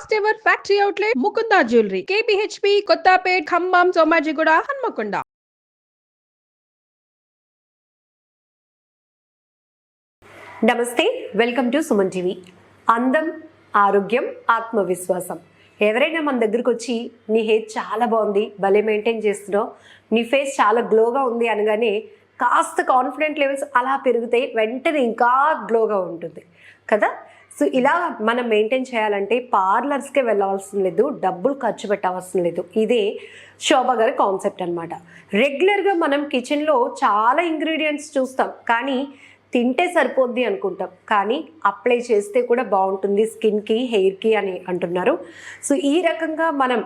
First ever factory outlet Mukunda jewellery KPHP Kothapet Khammam Somajiguda Hanamkonda. నమస్తే, welcome to Suman TV. అందం, ఆరోగ్యం, ఆత్మవిశ్వాసం. ఎవరైనా మన దగ్గరకు వచ్చి నీ హెయిర్ చాలా బాగుంది, భలే మెయింటైన్ చేస్తున్నావు, నీ ఫేస్ చాలా గ్లోగా ఉంది అనగానే కాస్త కాన్ఫిడెంట్ లెవెల్స్ అలా పెరుగుతాయి, వెంటనే ఇంకా గ్లోగా ఉంటుంది కదా. సో ఇలా మనం మెయింటైన్ చేయాలంటే పార్లర్స్కే వెళ్ళవలసిన లేదు, డబ్బులు ఖర్చు పెట్టవలసిన లేదు. ఇదే శోభ గారి కాన్సెప్ట్ అనమాట. రెగ్యులర్గా మనం కిచెన్లో చాలా ఇంగ్రీడియంట్స్ చూస్తాం, కానీ తింటే సరిపోద్ది అనుకుంటాం, కానీ అప్లై చేస్తే కూడా బాగుంటుంది స్కిన్కి, హెయిర్కి అని అంటున్నారు. సో ఈ రకంగా మనం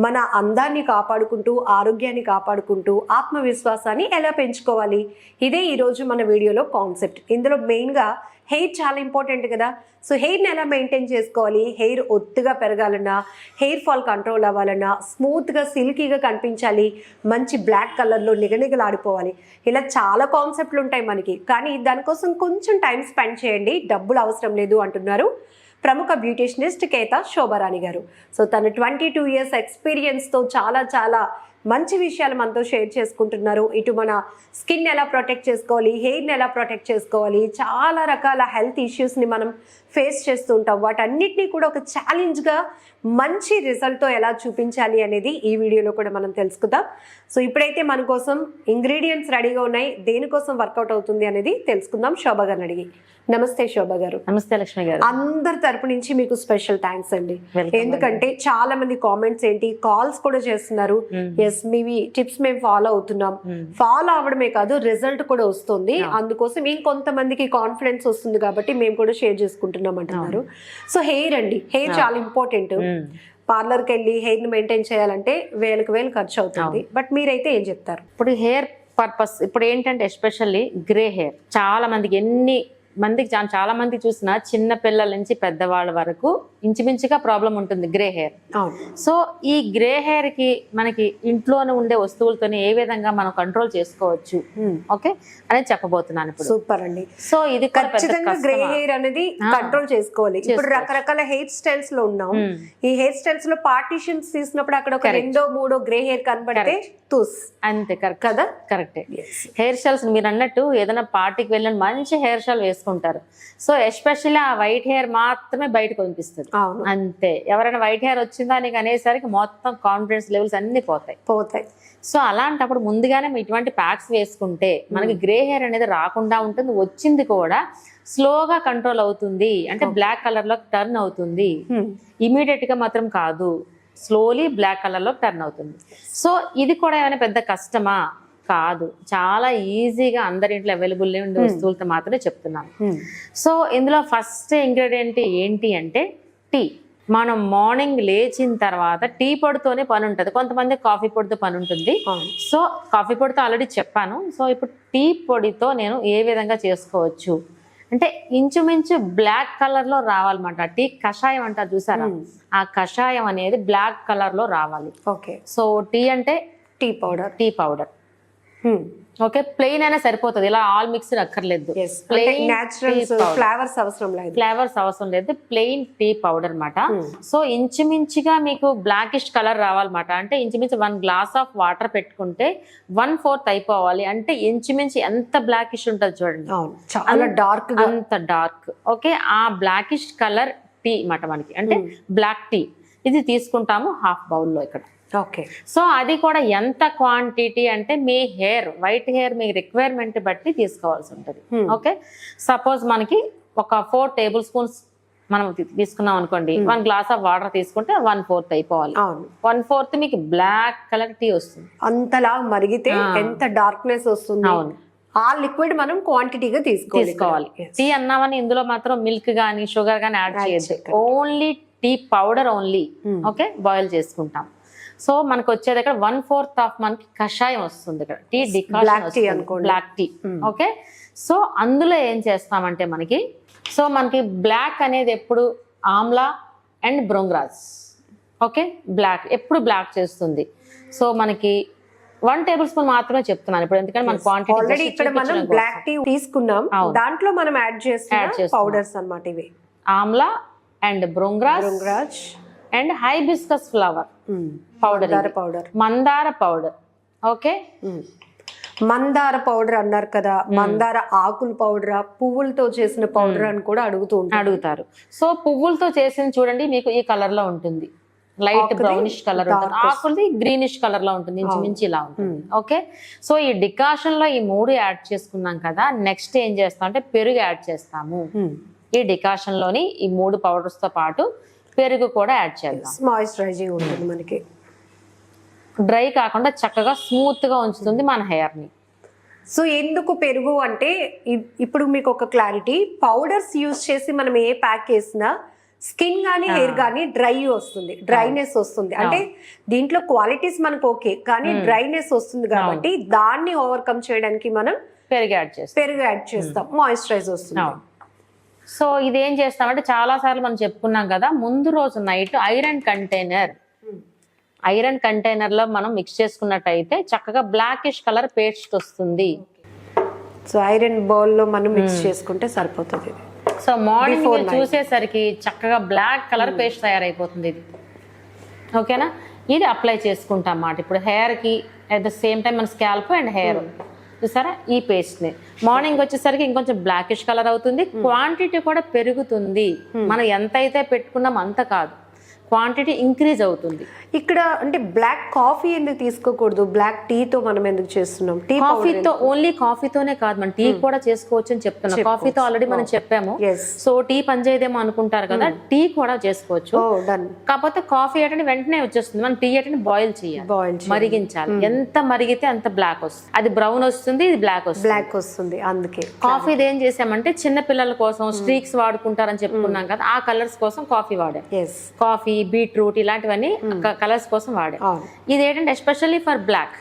మన అందాన్ని కాపాడుకుంటూ, ఆరోగ్యాన్ని కాపాడుకుంటూ, ఆత్మవిశ్వాసాన్ని ఎలా పెంచుకోవాలి, ఇదే ఈరోజు మన వీడియోలో కాన్సెప్ట్. ఇందులో మెయిన్గా హెయిర్ చాలా ఇంపార్టెంట్ కదా. సో హెయిర్ని ఎలా మెయింటైన్ చేసుకోవాలి, హెయిర్ ఒత్తుగా పెరగాలన్నా, హెయిర్ ఫాల్ కంట్రోల్ అవ్వాలన్నా, స్మూత్గా సిల్కీగా కనిపించాలి, మంచి బ్లాక్ కలర్లో నిగనిగలాడిపోవాలి, ఇలా చాలా కాన్సెప్ట్లు ఉంటాయి మనకి. కానీ దానికోసం కొంచెం టైం స్పెండ్ చేయండి, డబ్బులు అవసరం లేదు అంటున్నారు ప్రముఖ బ్యూటిషనిస్ట్ కేతా శోభారాణి గారు. సో తను 22 years ఎక్స్పీరియన్స్తో చాలా మంచి విషయాలు మనతో షేర్ చేసుకుంటున్నారు. ఇటు మన స్కిన్ ఎలా ప్రొటెక్ట్ చేసుకోవాలి, హెయిర్ని ఎలా ప్రొటెక్ట్ చేసుకోవాలి, చాలా రకాల హెల్త్ ఇష్యూస్ని మనం ఫేస్ చేస్తూ ఉంటాం. వాటన్నిటినీ కూడా ఒక ఛాలెంజ్గా మంచి రిజల్ట్తో ఎలా చూపించాలి అనేది ఈ వీడియోలో కూడా మనం తెలుసుకుందాం. సో ఇప్పుడైతే మన కోసం ఇంగ్రీడియంట్స్ రెడీగా ఉన్నాయి, దేనికోసం వర్కౌట్ అవుతుంది అనేది తెలుసుకుందాం శోభ గారిని అడిగి. నమస్తే శోభ గారు. నమస్తే లక్ష్మి గారు. అందరి తరపు నుంచి మీకు స్పెషల్ థ్యాంక్స్ అండి. ఎందుకంటే చాలా మంది కామెంట్స్ ఏంటి, కాల్స్ కూడా చేస్తున్నారు. ఎస్, మీవి టిప్స్ మేము ఫాలో అవుతున్నాం, ఫాలో అవడమే కాదు రిజల్ట్ కూడా వస్తుంది, అందుకోసం ఇంకొంతమందికి కాన్ఫిడెన్స్ వస్తుంది కాబట్టి మేము కూడా షేర్ చేసుకుంటున్నాం అంటున్నారు. సో హెయిర్ అండి, హెయిర్ చాలా ఇంపార్టెంట్. పార్లర్కి వెళ్ళి హెయిర్ ని మెయింటైన్ చేయాలంటే వేలకు ఖర్చు అవుతుంది. బట్ మీరైతే ఏం చెప్తారు? ఇప్పుడు హెయిర్ పర్పస్ ఇప్పుడు ఏంటంటే ఎస్పెషల్లీ గ్రే హెయిర్ చాలా మందికి, చాలా మంది చూసిన చిన్న పిల్లల నుంచి పెద్దవాళ్ళ వరకు ఇంచుమించుగా ప్రాబ్లం ఉంటుంది గ్రే హెయిర్. సో ఈ గ్రే హెయిర్ కి మనకి ఇంట్లోనే ఉండే వస్తువులతోనే ఏ విధంగా మనం కంట్రోల్ చేసుకోవచ్చు ఓకే అనేది చెప్పబోతున్నాను ఇప్పుడు. సూపర్ అండి. సో ఇది ఖచ్చితంగా గ్రే హెయిర్ అనేది కంట్రోల్ చేసుకోవాలి. ఇప్పుడు రకరకాల హెయిర్ స్టైల్స్ లో ఉన్నాం, ఈ హెయిర్ స్టైల్స్ లో పార్టీషన్స్ తీసినప్పుడు అక్కడ ఒక 2-3 గ్రే హెయిర్ కనబడితే తుస్ అంతే. కరెక్ట్ కదా? కరెక్టే. హెయిర్ స్టైల్స్ మీరు అన్నట్టు ఏదైనా పార్టీకి వెళ్ళిన మంచి హెయిర్ స్టైల్ వేసుకుంటారు. సో ఎస్పెషల్లీ ఆ వైట్ హెయిర్ మాత్రమే బయటకు కనిపిస్తుంది అంతే. ఎవరైనా వైట్ హెయిర్ వచ్చిందా నీకు అనేసరికి మొత్తం కాన్ఫిడెన్స్ లెవెల్స్ అన్ని పోతాయి. సో అలాంటప్పుడు ముందుగానే ఇటువంటి ప్యాక్స్ వేసుకుంటే మనకి గ్రే హెయిర్ అనేది రాకుండా ఉంటుంది, వచ్చింది కూడా స్లోగా కంట్రోల్ అవుతుంది, అంటే బ్లాక్ కలర్ లో టర్న్ అవుతుంది. ఇమీడియట్ గా మాత్రం కాదు, స్లోలీ బ్లాక్ కలర్ లో టర్న్ అవుతుంది. సో ఇది కూడా ఏమైనా పెద్ద కష్టమా? కాదు, చాలా ఈజీగా అందరి ఇంట్లో అవైలబుల్ ఉండే వస్తువులతో మాత్రమే చెప్తున్నాను. సో ఇందులో ఫస్ట్ ఇంగ్రీడియంట్ ఏంటి అంటే టీ. మనం మార్నింగ్ లేచిన తర్వాత టీ పొడితోనే పని ఉంటుంది, కొంతమంది కాఫీ పొడితో పని ఉంటుంది. సో కాఫీ పొడితో ఆల్రెడీ చెప్పాను. సో ఇప్పుడు టీ పొడితో నేను ఏ విధంగా చేసుకోవచ్చు అంటే ఇంచుమించు బ్లాక్ కలర్ లో రావాలన్నమాట. టీ కషాయం అంటారు చూసారా, ఆ కషాయం అనేది బ్లాక్ కలర్ లో రావాలి. ఓకే. సో టీ అంటే టీ పౌడర్ ఓకే, ప్లెయిన్ అయినా సరిపోతుంది, ఇలా ఆల్ మిక్స్డ్ అక్కర్లేదు, ఫ్లేవర్స్ అవసరం లేదు, ప్లెయిన్ టీ పౌడర్ అన్నమాట. సో ఇంచుమించుగా మీకు బ్లాకిష్ కలర్ రావాలన్నమాట. అంటే ఇంచుమించు 1 glass ఆఫ్ వాటర్ పెట్టుకుంటే 1/4 అయిపోవాలి. అంటే ఇంచుమించు ఎంత బ్లాకిష్ ఉంటుంది చూడండి, చాలా డార్క్, అంత డార్క్. ఓకే, ఆ బ్లాకిష్ కలర్ టీ అన్నమాట మనకి, అంటే బ్లాక్ టీ. ఇది తీసుకుంటాము ½ బౌల్లో ఇక్కడ. ఓకే. సో అది కూడా ఎంత క్వాంటిటీ అంటే మీ హెయిర్, వైట్ హెయిర్ మీ రిక్వైర్మెంట్ బట్టి తీసుకోవాల్సి ఉంటుంది. ఓకే, సపోజ్ మనకి ఒక 4 tablespoons మనం తీసుకున్నాం అనుకోండి, 1 glass ఆఫ్ వాటర్ తీసుకుంటే 1/4 అయిపోవాలి. 1/4 మీకు బ్లాక్ కలర్ టీ వస్తుంది. అంతలా మరిగితే ఎంత డార్క్నెస్ వస్తుంది. అవును, ఆ లిక్విడ్ మనం క్వాంటిటీగా తీసుకోవాలి. టీ అన్నామని ఇందులో మాత్రం మిల్క్ గానీ షుగర్ గానీ యాడ్ చేయొచ్చు, only tea powder only. Okay, boil చేసుకుంటాం. సో మనకు వచ్చేది ఇక్కడ 1/4 ఆఫ్ మనకి కషాయం వస్తుంది ఇక్కడ, tea decoction, black tea. Okay, so అందులో ఏం చేస్తామంటే మనకి బ్లాక్ అనేది ఎప్పుడు amla and bhringraj. Okay, black ఎప్పుడు బ్లాక్ చేస్తుంది. సో మనకి 1 tablespoon మాత్రమే చెప్తున్నాను ఇప్పుడు, ఎందుకంటే మన క్వాంటిటీ ఆల్రెడీ ఇక్కడ మనం బ్లాక్ టీ తీసుకున్నాం, దాంట్లో మనం యాడ్ చేస్తున్న పౌడర్స్ అన్నమాట ఇవి. Amla and bhringraj and hibiscus flower powder, మందార పౌడర్. ఓకే, మందార పౌడర్ అన్నారు కదా, మందార ఆకుల పౌడర్, పువ్వులతో చేసిన పౌడర్ అని కూడా అడుగుతారు. సో పువ్వులతో చేసింది చూడండి, మీకు ఈ కలర్ లో ఉంటుంది, లైట్ బ్రౌనిష్ కలర్ ఉంటుంది, ఆకులది గ్రీనిష్ కలర్ లో ఉంటుంది, ఇంచుమించి ఇలా ఉంటుంది. ఓకే, సో ఈ డికాషన్ లో ఈ 3 యాడ్ చేసుకున్నాం కదా, నెక్స్ట్ ఏం చేస్తాం అంటే పెరుగు యాడ్ చేస్తాము. ఈ డికాషన్ లోని ఈ 3 పౌడర్స్ తో పాటు పెరుగు కూడా యాడ్ చేద్దాం. మాయిశ్చరైజింగ్ ఉంటుంది, మనకి డ్రై కాకుండా చక్కగా స్మూత్ గా ఉంచుతుంది మన హెయిర్ ని. సో ఎందుకు పెరుగు అంటే, ఇప్పుడు మీకు ఒక క్లారిటీ, పౌడర్స్ యూజ్ చేసి మనం ఏ ప్యాక్ వేసినా స్కిన్ గానీ హెయిర్ గానీ డ్రైనెస్ వస్తుంది. అంటే దీంట్లో క్వాలిటీస్ మనకు ఓకే, కానీ డ్రైనెస్ వస్తుంది కాబట్టి దాన్ని ఓవర్కమ్ చేయడానికి మనం పెరుగు యాడ్ చేస్తాం, మాయిశ్చరైజ్ వస్తుంది. సో ఇదేం చేస్తామంటే చాలా సార్లు మనం చెప్పుకున్నాం కదా, ముందు రోజు నైట్ ఐరన్ కంటైనర్ లో మనం మిక్స్ చేసుకున్నట్టయితే చక్కగా బ్లాకిష్ కలర్ పేస్ట్ వస్తుంది. సో ఐరన్ బౌల్ లో మనం మిక్స్ చేసుకుంటే సరిపోతుంది. సో మార్నింగ్ చూసేసరికి చక్కగా బ్లాక్ కలర్ పేస్ట్ తయారైపోతుంది ఇది. ఓకేనా, ఇది అప్లై చేసుకుంటాం అన్నమాట ఇప్పుడు హెయిర్ కి. అట్ ద సేమ్ టైం మన స్కాల్ప్ అండ్ హెయిర్ చూసారా, ఈ పేస్ట్ ని మార్నింగ్ వచ్చేసరికి ఇంకొంచెం బ్లాకిష్ కలర్ అవుతుంది, క్వాంటిటీ కూడా పెరుగుతుంది. మనం ఎంత అయితే పెట్టుకున్నాం అంత కాదు, క్వాంటిటీ ఇంక్రీజ్ అవుతుంది. ఇక్కడ అంటే బ్లాక్ కాఫీ ఎందుకు తీసుకోకూడదు, బ్లాక్ టీ తో మనం ఎందుకు చేస్తున్నాం? టీ కాఫీతో, ఓన్లీ కాఫీతోనే కాదు, మనం టీ కూడా చేసుకోవచ్చు అని చెప్తున్నాం. కాఫీతో ఆల్రెడీ మనం చెప్పాము, సో టీ పనిచేయదేమో అనుకుంటారు కదా, టీ కూడా చేసుకోవచ్చు. కాకపోతే కాఫీ అంటే వెంటనే వచ్చేస్తుంది, మనం టీ అంటే బాయిల్ చేయాలి, మరిగించాలి. ఎంత మరిగితే అంత బ్లాక్ వస్తుంది, అది బ్రౌన్ వస్తుంది, ఇది బ్లాక్ వస్తుంది. అందుకే కాఫీది ఏం చేసామంటే చిన్న పిల్లల కోసం స్ట్రీక్స్ వాడుకుంటారని చెప్పుకున్నాం కదా, ఆ కలర్స్ కోసం కాఫీ వాడాం. కాఫీ, బీట్రూట్ ఇలాంటివన్నీ కలర్స్ కోసం వాడాం. ఇది ఏంటంటే ఎస్పెషల్లీ ఫర్ బ్లాక్.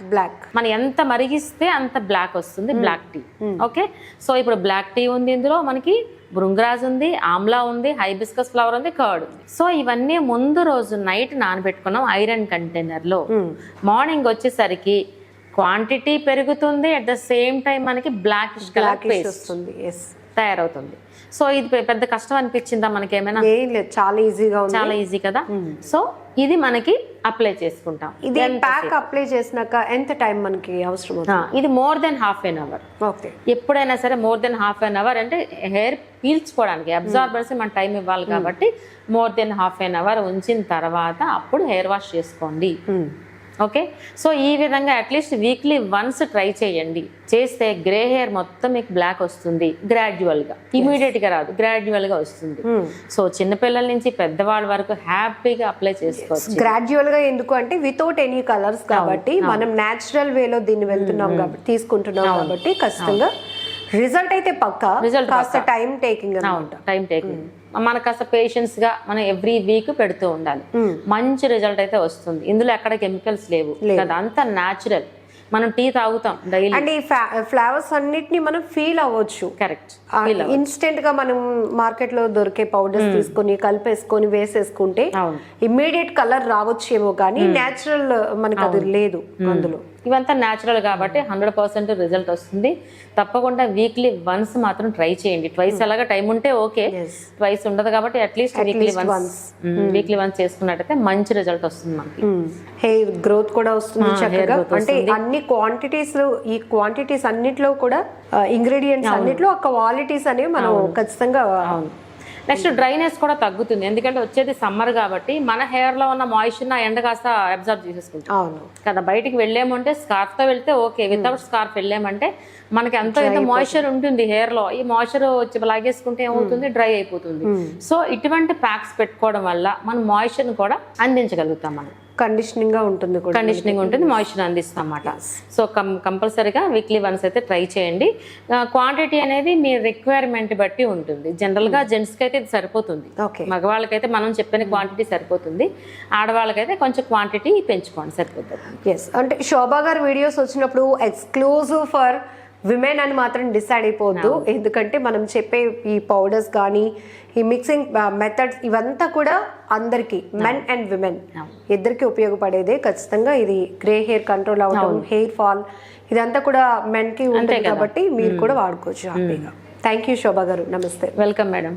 మనం ఎంత మరిగిస్తే అంత బ్లాక్ వస్తుంది, బ్లాక్ టీ. ఓకే, సో ఇప్పుడు బ్లాక్ టీ ఉంది, ఇందులో మనకి భృంగరాజ్ ఉంది, ఆమ్లా ఉంది, హైబిస్కస్ ఫ్లవర్ ఉంది, కర్డ్ ఉంది. సో ఇవన్నీ ముందు రోజు నైట్ నానబెట్టుకున్నాం ఐరన్ కంటైనర్ లో. మార్నింగ్ వచ్చేసరికి క్వాంటిటీ పెరుగుతుంది, అట్ ద సేమ్ టైం మనకి బ్లాకిష్ కలర్ పేస్ట్ వస్తుంది, తయారవుతుంది. సో ఇది పెద్ద కష్టం అనిపించిందా మనకి ఏమైనా? చాలా ఈజీగా ఉంది, చాలా ఈజీ కదా. సో ఇది మనకి అప్లై చేసుకుంటాం. ఇది ప్యాక్ అప్లై చేసినాక ఎంత టైం మనకి అవసరం? ఇది more than half an hour. Okay, ఎప్పుడైనా సరే more than half an hour, అంటే హెయిర్ పీల్చుకోవడానికి అబ్జార్బర్స్ మన టైం ఇవ్వాలి కాబట్టి more than half an hour ఉంచిన తర్వాత అప్పుడు హెయిర్ వాష్ చేసుకోండి. ఓకే, సో ఈ విధంగా అట్లీస్ట్ వీక్లీ వన్స్ ట్రై చేయండి. చేస్తే గ్రే హెయిర్ మొత్తం మీకు బ్లాక్ వస్తుంది, గ్రాడ్యువల్ గా, ఇమీడియట్ గా రాదు, గ్రాడ్యువల్ గా వస్తుంది. సో చిన్నపిల్లల నుంచి పెద్దవాళ్ళ వరకు హ్యాపీగా అప్లై చేసుకోవచ్చు. గ్రాడ్యువల్ గా ఎందుకు అంటే వితౌట్ ఎనీ కలర్స్ కాబట్టి, మనం నేచురల్ వేలో దీన్ని వెళ్తున్నాం కాబట్టి, తీసుకుంటున్నాం కాబట్టి ఖచ్చితంగా రిజల్ట్ అయితే పక్కా. రిజల్ట్ టైం టేకింగ్, మనకు కాస్త పేషెన్స్ గా మనం ఎవ్రీ వీక్ పెడుతూ ఉండాలి. మంచి రిజల్ట్ అయితే వస్తుంది. ఇందులో ఎక్కడ కెమికల్స్ లేవు కదా, అంతా న్యాచురల్. మనం టీ తాగుతాం డైలీ, అంటే ఈ ఫ్లేవర్స్ అన్నిటిని మనం ఫీల్ అవ్వచ్చు. కరెక్ట్, ఇన్స్టెంట్ గా మనం మార్కెట్ లో దొరికే పౌడర్స్ తీసుకొని కలిపేసుకొని వేసేసుకుంటే ఇమ్మీడియట్ కలర్ రావచ్చేమో, కానీ న్యాచురల్ మనకి అది లేదు అందులో. ఇవంతా న్యాచురల్ కాబట్టి 100% రిజల్ట్ వస్తుంది. తప్పకుండా వీక్లీ వన్స్ మాత్రం ట్రై చేయండి. ట్వైస్ ఎలాగా టైం ఉంటే ఓకే, ట్వైస్ ఉండదు కాబట్టి అట్లీస్ట్ వీక్లీ వన్స్ చేసుకున్నట్టయితే మంచి రిజల్ట్ వస్తుంది మనకి. హెయిర్ గ్రోత్ కూడా వస్తుంది చక్కగా. అంటే అన్ని క్వాంటిటీస్, ఈ క్వాంటిటీస్ అన్నిట్లో కూడా ఇంగ్రీడియంట్స్ అన్నిట్లో క్వాలిటీస్ అనేవి మనం ఖచ్చితంగా. నెక్స్ట్ డ్రైనెస్ కూడా తగ్గుతుంది, ఎందుకంటే వచ్చేది సమ్మర్ కాబట్టి మన హెయిర్ లో ఉన్న మాయిశ్చర్ ఎండ కాస్త అబ్జర్వ్ చేసేసుకుంటాం కదా. బయటికి వెళ్ళామంటే స్కార్ఫ్ తో వెళ్తే ఓకే, వితౌట్ స్కార్ఫ్ వెళ్ళామంటే మనకి ఎంతో మాయిశ్చర్ ఉంటుంది హెయిర్ లో. ఈ మాయిశ్చర్ వచ్చి లాగేసుకుంటే ఏమవుతుంది, డ్రై అయిపోతుంది. సో ఇటువంటి ప్యాక్స్ పెట్టుకోవడం వల్ల మనం మాయిశ్చర్ కూడా అందించగలుగుతాం. మనం కండిషనింగ్ గా ఉంటుంది, మాయిశ్చర్ అందిస్తాం అన్నమాట. సో కంపల్సరీగా వీక్లీ వన్స్ అయితే ట్రై చేయండి. క్వాంటిటీ అనేది మీ రిక్వైర్మెంట్ బట్టి ఉంటుంది. జనరల్ గా జెంట్స్ కి అయితే ఇది సరిపోతుంది, మగవాళ్ళకైతే మనం చెప్పిన క్వాంటిటీ సరిపోతుంది, ఆడవాళ్ళకైతే కొంచెం క్వాంటిటీ పెంచుకోండి సరిపోతుంది. అంటే శోభా గారు వీడియోస్ వచ్చినప్పుడు ఎక్స్క్లూజివ్ ఫర్ విమెన్ అని మాత్రం డిసైడ్ అయిపోవద్దు. ఎందుకంటే మనం చెప్పే ఈ పౌడర్స్ కానీ ఈ మిక్సింగ్ మెథడ్స్ ఇవంతా కూడా అందరికి, మెన్ అండ్ విమెన్ ఇద్దరికి ఉపయోగపడేదే. ఖచ్చితంగా ఇది గ్రే హెయిర్ కంట్రోల్ అవడం, హెయిర్ ఫాల్ ఇదంతా కూడా మెన్ కి ఉంటుంది కాబట్టి మీరు కూడా వాడుకోవచ్చు హ్యాపీగా. థ్యాంక్ యూ శోభా గారు, నమస్తే. Welcome madam.